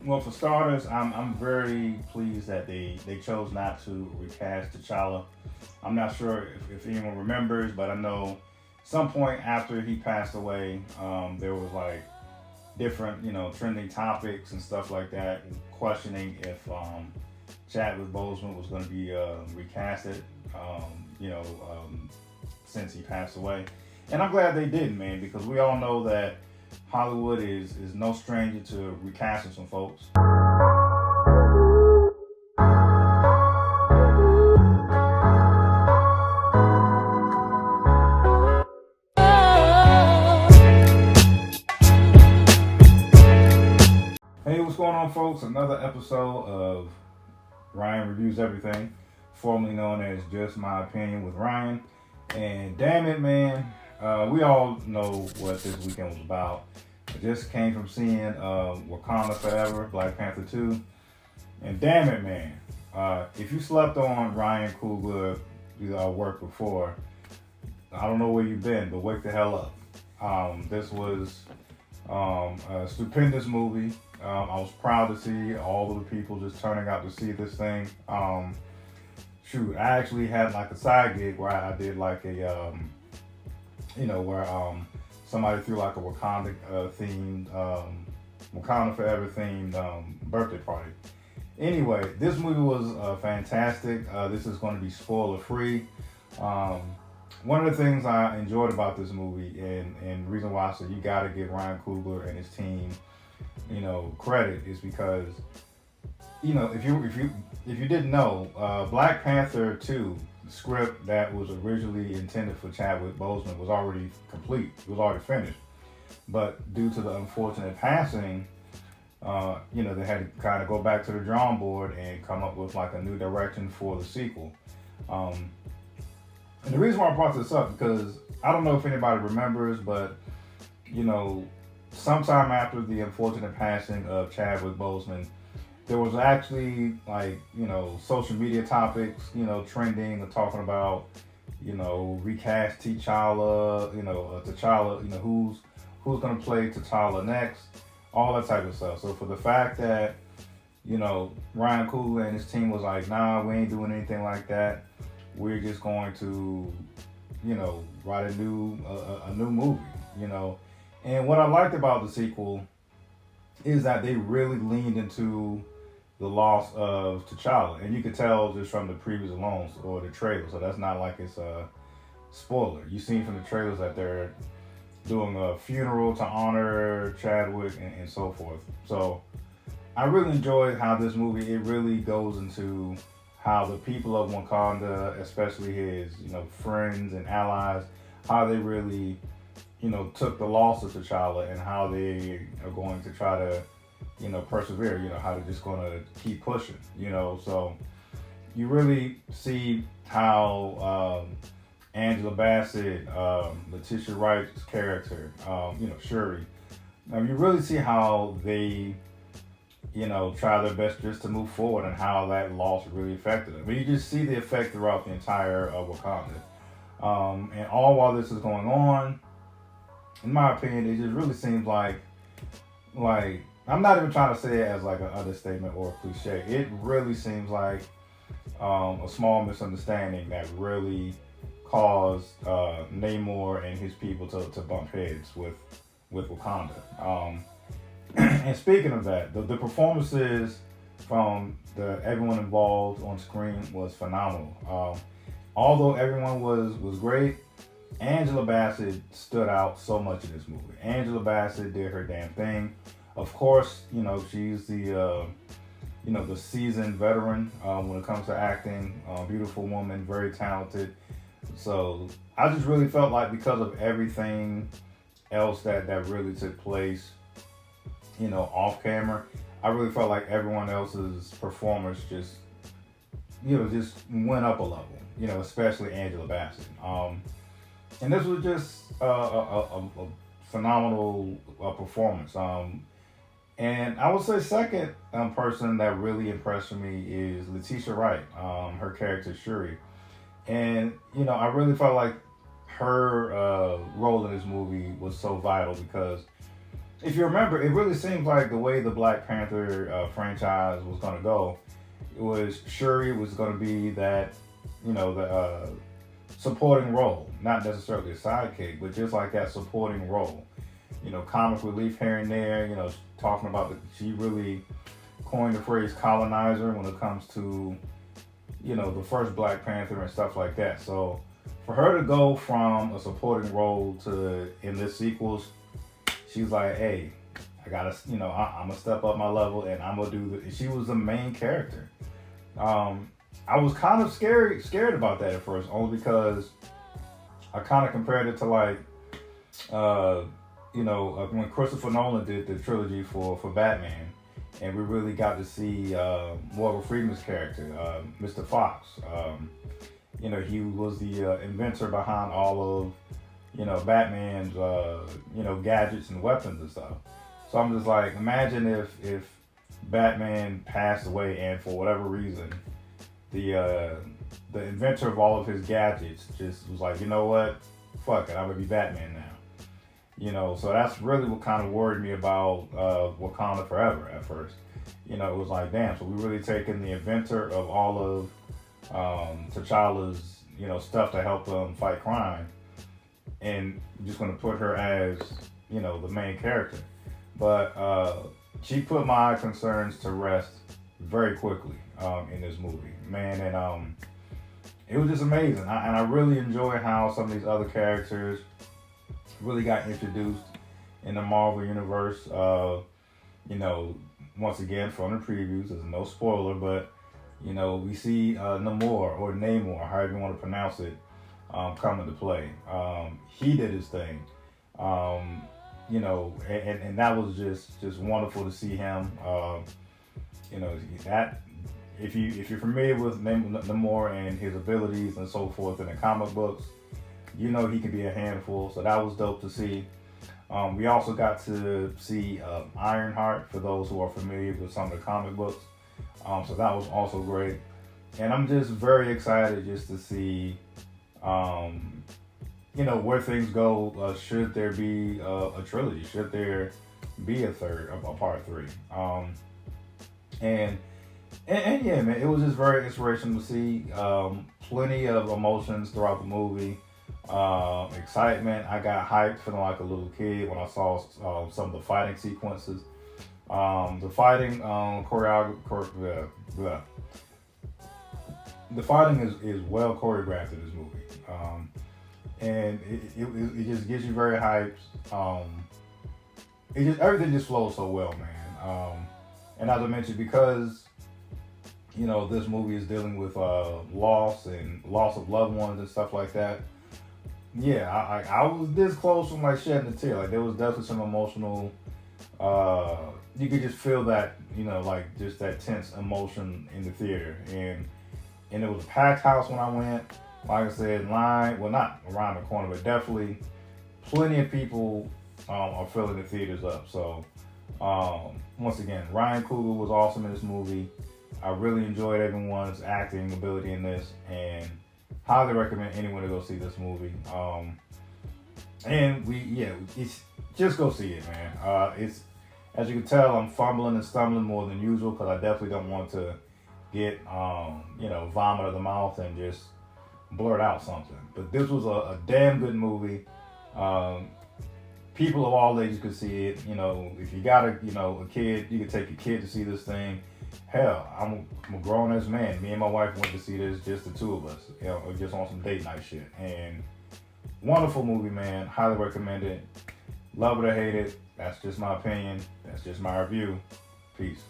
Well, for starters, I'm very pleased that they chose not to recast T'Challa. I'm not sure if anyone remembers, but I know some point after he passed away, there was like different, trending topics and stuff like that, questioning if Chadwick Boseman was going to be recasted, since he passed away. And I'm glad they didn't, man, because we all know that Hollywood is no stranger to recasting some folks. Hey, what's going on, folks? Another episode of Ryan Reviews Everything, formerly known as Just My Opinion with Ryan. And damn it, man, we all know what this weekend was about. I just came from seeing Wakanda Forever, Black Panther 2. And damn it, man, if you slept on Ryan Coogler work before, I don't know where you've been, but wake the hell up. This was a stupendous movie. I was proud to see all of the people just turning out to see this thing. I actually had like a side gig where I did like a, where somebody threw like a Wakanda themed, Wakanda Forever themed birthday party. Anyway, this movie was fantastic. This is going to be spoiler free. One of the things I enjoyed about this movie, and the reason why I said you got to give Ryan Coogler and his team, credit, is because, if you didn't know, Black Panther 2, the script that was originally intended for Chadwick Boseman, was already complete. It was already finished, but due to the unfortunate passing, they had to kind of go back to the drawing board and come up with like a new direction for the sequel. And the reason why I brought this up, because I don't know if anybody remembers, but, sometime after the unfortunate passing of Chadwick Boseman, there was actually like, social media topics, trending and talking about, recast T'Challa, T'Challa, who's going to play T'Challa next, all that type of stuff. So for the fact that, Ryan Coogler and his team was like, nah, we ain't doing anything like that. We're just going to, write a new movie, And what I liked about the sequel is that they really leaned into the loss of T'Challa. And you could tell just from the previews alone or the trailer. So that's not like it's a spoiler. You've seen from the trailers that they're doing a funeral to honor Chadwick and so forth. So I really enjoyed how this movie, it really goes into how the people of Wakanda, especially his, friends and allies, how they really, took the loss of T'Challa and how they are going to try to, persevere, how they're just going to keep pushing, So you really see how Angela Bassett, Letitia Wright's character, Shuri, you really see how they, try their best just to move forward and how that loss really affected them. But you just see the effect throughout the entire Wakanda. And all while this is going on, in my opinion, it just really seems like, I'm not even trying to say it as like an understatement or a cliche. It really seems like a small misunderstanding that really caused Namor and his people to bump heads with Wakanda. And speaking of that, the performances from everyone involved on screen was phenomenal. Although everyone was great, Angela Bassett stood out so much in this movie. Angela Bassett did her damn thing. Of course, she's the the seasoned veteran when it comes to acting. Beautiful woman, very talented. So I just really felt like because of everything else that really took place, off camera, I really felt like everyone else's performance just went up a level, especially Angela Bassett. And this was just a phenomenal performance. And I would say second person that really impressed me is Letitia Wright, her character Shuri. And, I really felt like her role in this movie was so vital because if you remember, it really seems like the way the Black Panther franchise was going to go, it was Shuri was going to be that, the supporting role, not necessarily a sidekick, but just like that supporting role. Comic relief here and there. Talking about she really coined the phrase colonizer when it comes to, the first Black Panther and stuff like that. So for her to go from a supporting role to in this sequels, she's like, hey, I gotta, I'm gonna step up my level and I'm gonna do the. She was the main character. I was kind of scared about that at first, only because I kind of compared it to like, when Christopher Nolan did the trilogy for Batman, and we really got to see Morgan Freeman's character, Mr. Fox. He was the inventor behind all of, Batman's, gadgets and weapons and stuff. So I'm just like, imagine if Batman passed away and for whatever reason, the inventor of all of his gadgets just was like, you know what, fuck it, I'm gonna be Batman now. So that's really what kind of worried me about Wakanda Forever at first. It was like, damn, so we really taking the inventor of all of T'Challa's, stuff to help them fight crime, and just going to put her as, the main character. But she put my concerns to rest very quickly in this movie, man, and it was just amazing. And I really enjoy how some of these other characters really got introduced in the Marvel universe. Once again from the previews, there's no spoiler, but we see Namor or Namor, however you want to pronounce it, come into play. He did his thing, and that was just wonderful to see him. That if you're familiar with Namor and his abilities and so forth in the comic books, he can be a handful. So that was dope to see. We also got to see Ironheart, for those who are familiar with some of the comic books. So that was also great. And I'm just very excited just to see, where things go. Should there be a trilogy? Should there be a part 3? And yeah, man, it was just very inspirational to see. Plenty of emotions throughout the movie. Excitement. I got hyped, feeling like a little kid when I saw some of the fighting sequences. The fighting the fighting is well choreographed in this movie, and it just gets you very hyped. Everything just flows so well, man. And as I mentioned, because this movie is dealing with loss of loved ones and stuff like that. Yeah, I was this close from like shedding a tear. Like there was definitely some emotional. You could just feel that, like just that tense emotion in the theater, and it was a packed house when I went. Like I said, not around the corner, but definitely plenty of people are filling the theaters up. So once again, Ryan Coogler was awesome in this movie. I really enjoyed everyone's acting ability in this, and highly recommend anyone to go see this movie. It's just go see it, man. It's, as you can tell, I'm fumbling and stumbling more than usual because I definitely don't want to get vomit of the mouth and just blurt out something. But this was a damn good movie. People of all ages could see it. If you got a kid, you could take your kid to see this thing. Hell, I'm a grown-ass man. Me and my wife went to see this, just the two of us, just on some date night shit. And wonderful movie, man. Highly recommend it. Love it or hate it. That's just my opinion. That's just my review. Peace.